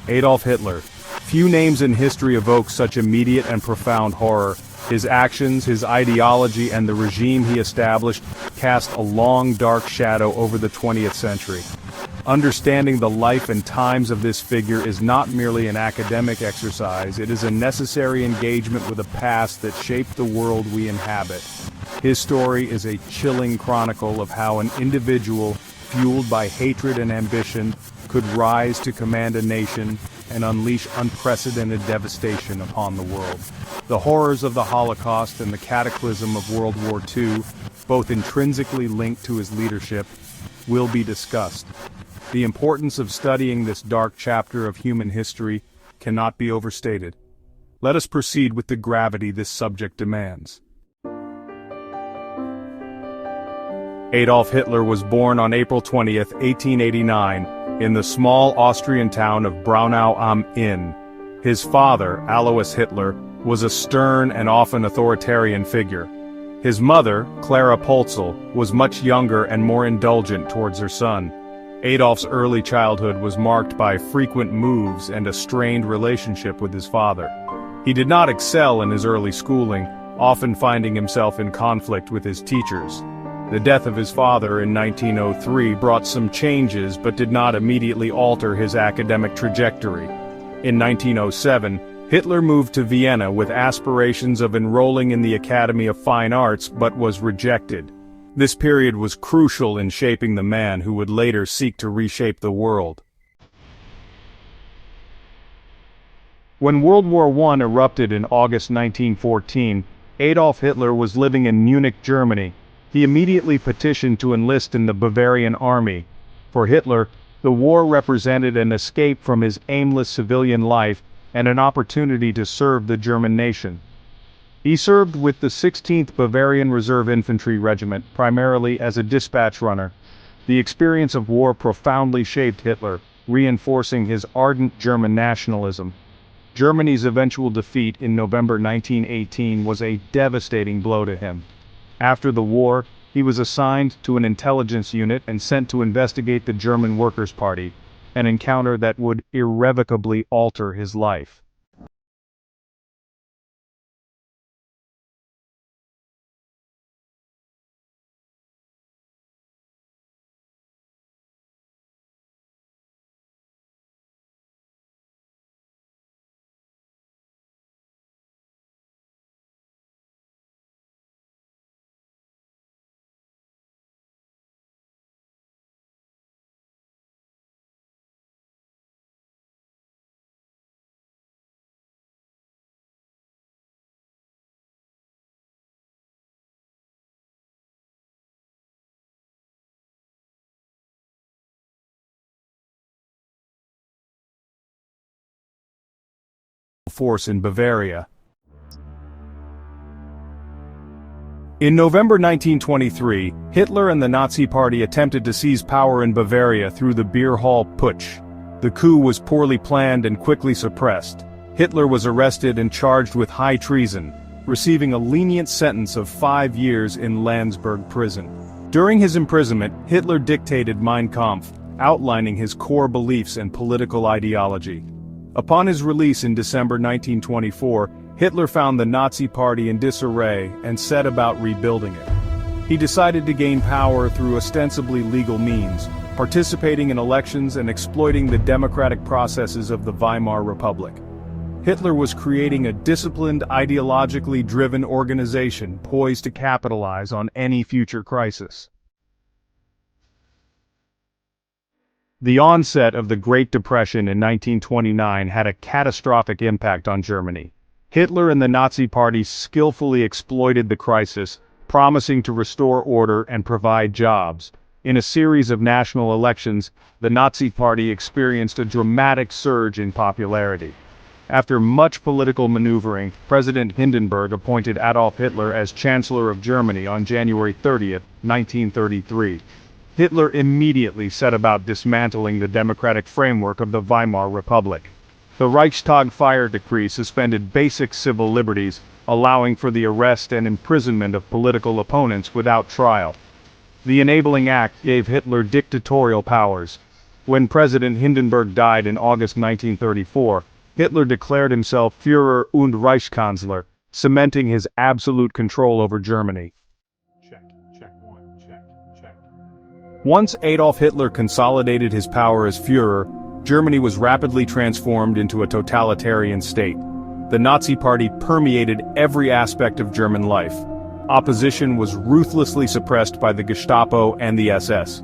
Adolf Hitler. Few names in history evoke such immediate and profound horror. His actions, his ideology, and the regime he established cast a long, dark shadow over the 20th century. Understanding the life and times of this figure is not merely an academic exercise, it is a necessary engagement with a past that shaped the world we inhabit. His story is a chilling chronicle of how an individual, fueled by hatred and ambition, could rise to command a nation and unleash unprecedented devastation upon the world. The horrors of the Holocaust and the cataclysm of World War II, both intrinsically linked to his leadership, will be discussed. The importance of studying this dark chapter of human history cannot be overstated. Let us proceed with the gravity this subject demands. Adolf Hitler was born on April 20, 1889, in the small Austrian town of Braunau am Inn. His father, Alois Hitler, was a stern and often authoritarian figure. His mother, Clara Polzel, was much younger and more indulgent towards her son. Adolf's early childhood was marked by frequent moves and a strained relationship with his father. He did not excel in his early schooling, often finding himself in conflict with his teachers. The death of his father in 1903 brought some changes but did not immediately alter his academic trajectory. In 1907, Hitler moved to Vienna with aspirations of enrolling in the Academy of Fine Arts but was rejected. This period was crucial in shaping the man who would later seek to reshape the world. When World War I erupted in August 1914, Adolf Hitler was living in Munich, Germany. He immediately petitioned to enlist in the Bavarian army. For Hitler, the war represented an escape from his aimless civilian life and an opportunity to serve the German nation. He served with the 16th Bavarian Reserve Infantry Regiment, primarily as a dispatch runner. The experience of war profoundly shaped Hitler, reinforcing his ardent German nationalism. Germany's eventual defeat in November 1918 was a devastating blow to him. After the war, he was assigned to an intelligence unit and sent to investigate the German Workers' Party, an encounter that would irrevocably alter his life. Force in Bavaria. In November 1923, Hitler and the Nazi Party attempted to seize power in Bavaria through the beer hall putsch. The coup was poorly planned and quickly suppressed. Hitler was arrested and charged with high treason, receiving a lenient sentence of 5 years in Landsberg prison. During his imprisonment, Hitler dictated Mein Kampf, outlining his core beliefs and political ideology. Upon his release in December 1924, Hitler found the Nazi Party in disarray and set about rebuilding it. He decided to gain power through ostensibly legal means, participating in elections and exploiting the democratic processes of the Weimar Republic. Hitler was creating a disciplined, ideologically driven organization poised to capitalize on any future crisis. The onset of the Great Depression in 1929 had a catastrophic impact on Germany. Hitler and the Nazi Party skillfully exploited the crisis, promising to restore order and provide jobs. In a series of national elections, the Nazi Party experienced a dramatic surge in popularity. After much political maneuvering, President Hindenburg appointed Adolf Hitler as Chancellor of Germany on January 30, 1933. Hitler immediately set about dismantling the democratic framework of the Weimar Republic. The Reichstag fire decree suspended basic civil liberties, allowing for the arrest and imprisonment of political opponents without trial. The Enabling Act gave Hitler dictatorial powers. When President Hindenburg died in August 1934, Hitler declared himself Führer und Reichskanzler, cementing his absolute control over Germany. Once Adolf Hitler consolidated his power as Führer, Germany was rapidly transformed into a totalitarian state. The Nazi Party permeated every aspect of German life. Opposition was ruthlessly suppressed by the Gestapo and the SS.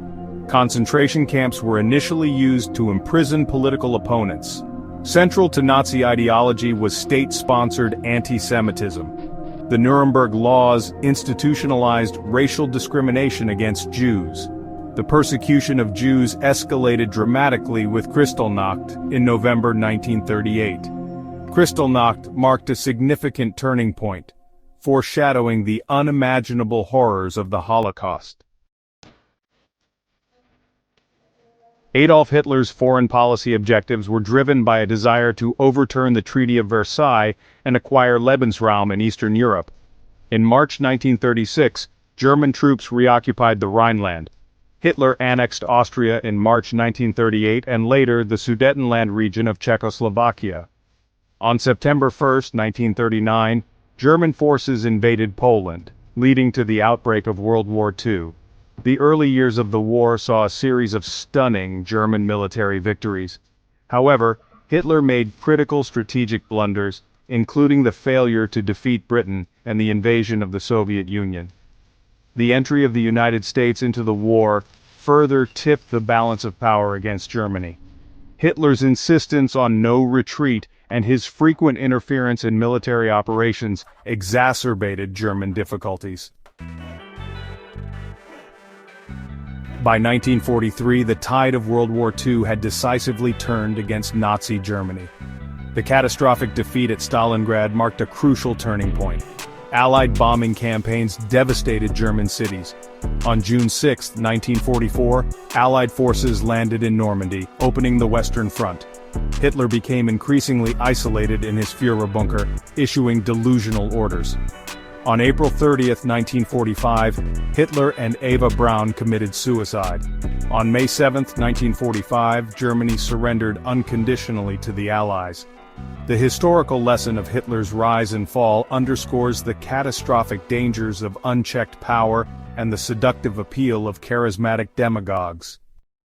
Concentration camps were initially used to imprison political opponents. Central to Nazi ideology was state-sponsored anti-Semitism. The Nuremberg Laws institutionalized racial discrimination against Jews. The persecution of Jews escalated dramatically with Kristallnacht in November 1938. Kristallnacht marked a significant turning point, foreshadowing the unimaginable horrors of the Holocaust. Adolf Hitler's foreign policy objectives were driven by a desire to overturn the Treaty of Versailles and acquire Lebensraum in Eastern Europe. In March 1936, German troops reoccupied the Rhineland. Hitler annexed Austria in March 1938 and later the Sudetenland region of Czechoslovakia. On September 1, 1939, German forces invaded Poland, leading to the outbreak of World War II. The early years of the war saw a series of stunning German military victories. However, Hitler made critical strategic blunders, including the failure to defeat Britain and the invasion of the Soviet Union. The entry of the United States into the war further tipped the balance of power against Germany. Hitler's insistence on no retreat and his frequent interference in military operations exacerbated German difficulties. By 1943, the tide of World War II had decisively turned against Nazi Germany. The catastrophic defeat at Stalingrad marked a crucial turning point. Allied bombing campaigns devastated German cities. On June 6, 1944, Allied forces landed in Normandy, opening the Western Front. Hitler became increasingly isolated in his Führerbunker, issuing delusional orders. On April 30, 1945, Hitler and Eva Braun committed suicide. On May 7, 1945, Germany surrendered unconditionally to the Allies. The historical lesson of Hitler's rise and fall underscores the catastrophic dangers of unchecked power and the seductive appeal of charismatic demagogues.